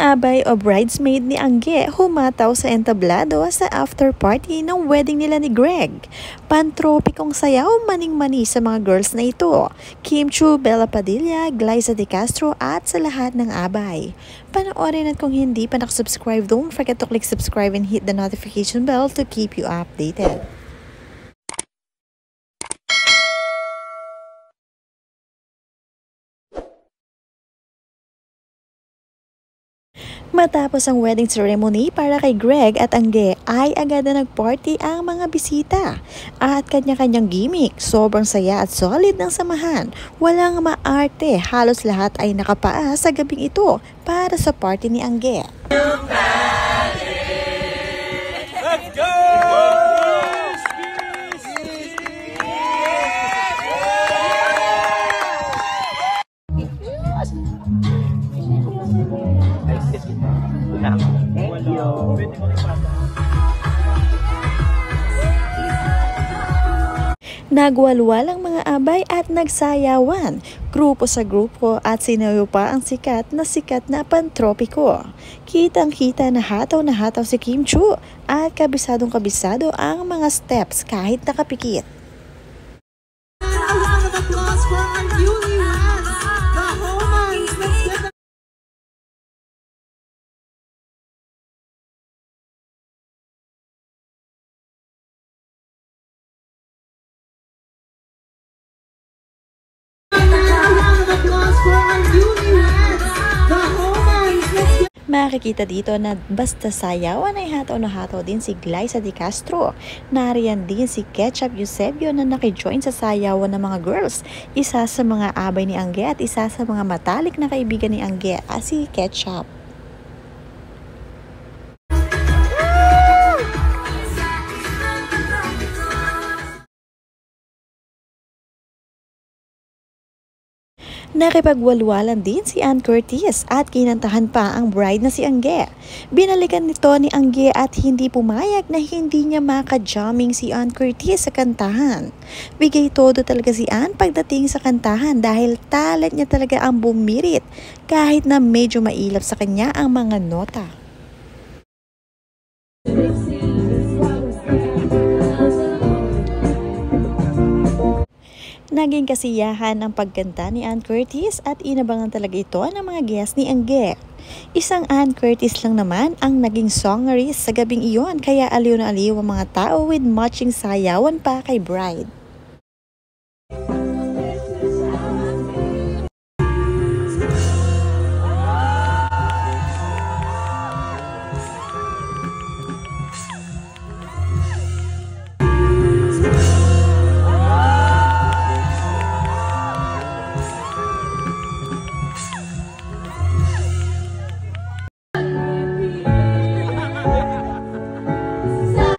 abay o bridesmaid ni Angge humataw sa entablado sa after party ng wedding nila ni Greg. Pantropikong sayaw maning-mani sa mga girls na ito. Kim Chu, Bella Padilla, Glyza De Castro at sa lahat ng abay. Panoorin at kung hindi pa nakasubscribe, don't forget to click subscribe and hit the notification bell to keep you updated. Matapos ang wedding ceremony para kay Greg at Angge ay agad na nagparty ang mga bisita at kanya-kanyang gimmick. Sobrang saya at solid ng samahan. Walang maarte, halos lahat ay nakapaa sa gabing ito para sa party ni Angge. Let's go! Nagwalwal ang mga abay at nagsayawan, grupo sa grupo at sinayo pa ang sikat na pantropiko. Kitang-kita na hataw si Kim Chu at kabisadong-kabisado ang mga steps kahit nakapikit. Makikita dito na basta sayawan ay hataw na hataw din si Glyza De Castro. Nariyan din si Ketchup Eusebio na nakijoin sa sayawan ng mga girls. Isa sa mga abay ni Angge at isa sa mga matalik na kaibigan ni Angge si Ketchup. Nakipagwalwalan din si Ann Curtis at kinantahan pa ang bride na si Angge. Binalikan nito ni Angge at hindi pumayag na hindi niya maka-jamming si Ann Curtis sa kantahan. Bigay todo talaga si Ann pagdating sa kantahan dahil talent niya talaga ang bumirit kahit na medyo mailap sa kanya ang mga nota. Naging kasiyahan ang pagkanta ni Ann Curtis at inabangan talaga ito ng mga guests ni Angge. Isang Ann Curtis lang naman ang naging songerist sa gabing iyon kaya aliw na aliw ang mga tao with matching sayawan pa kay bride.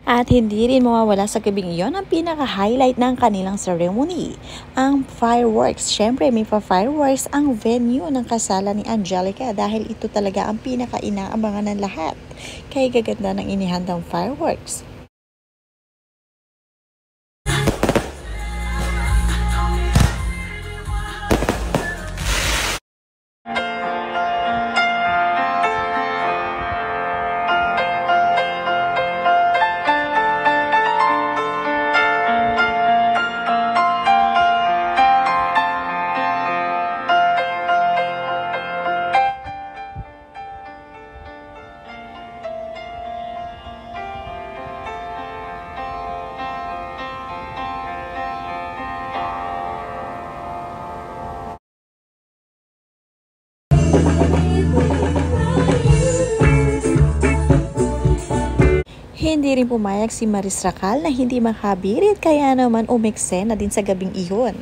At hindi rin mawawala sa gabing iyon ang pinaka-highlight ng kanilang ceremony, ang fireworks. Siyempre may pa-fireworks ang venue ng kasalan ni Angelica dahil ito talaga ang pinaka-inaabangan ng lahat. Kaya gaganda ng inihandang fireworks. Hindi rin pumayag si Maris Racal na hindi makabirit kaya naman umeksena din sa gabing iyon.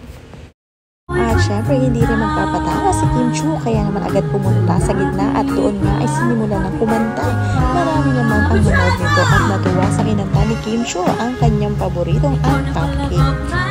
At syempre hindi rin magpapatawa si Kim Chu kaya naman agad pumunta sa gitna at doon nga ay sinimula ng kumanta. Marami naman ang manood nito at natuwa sa kinanta ni Kim Chu ang kanyang paboritong ang Cupcake.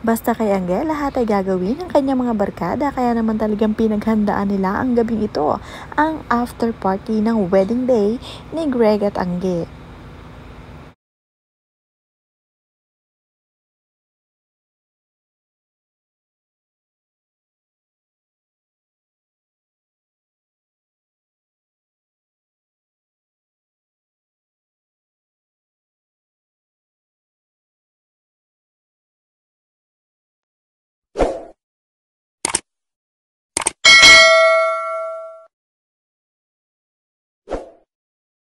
Basta kay Angge, lahat ay gagawin ng kanyang mga barkada, kaya naman talagang pinaghandaan nila ang gabing ito, ang after party ng wedding day ni Greg at Angge.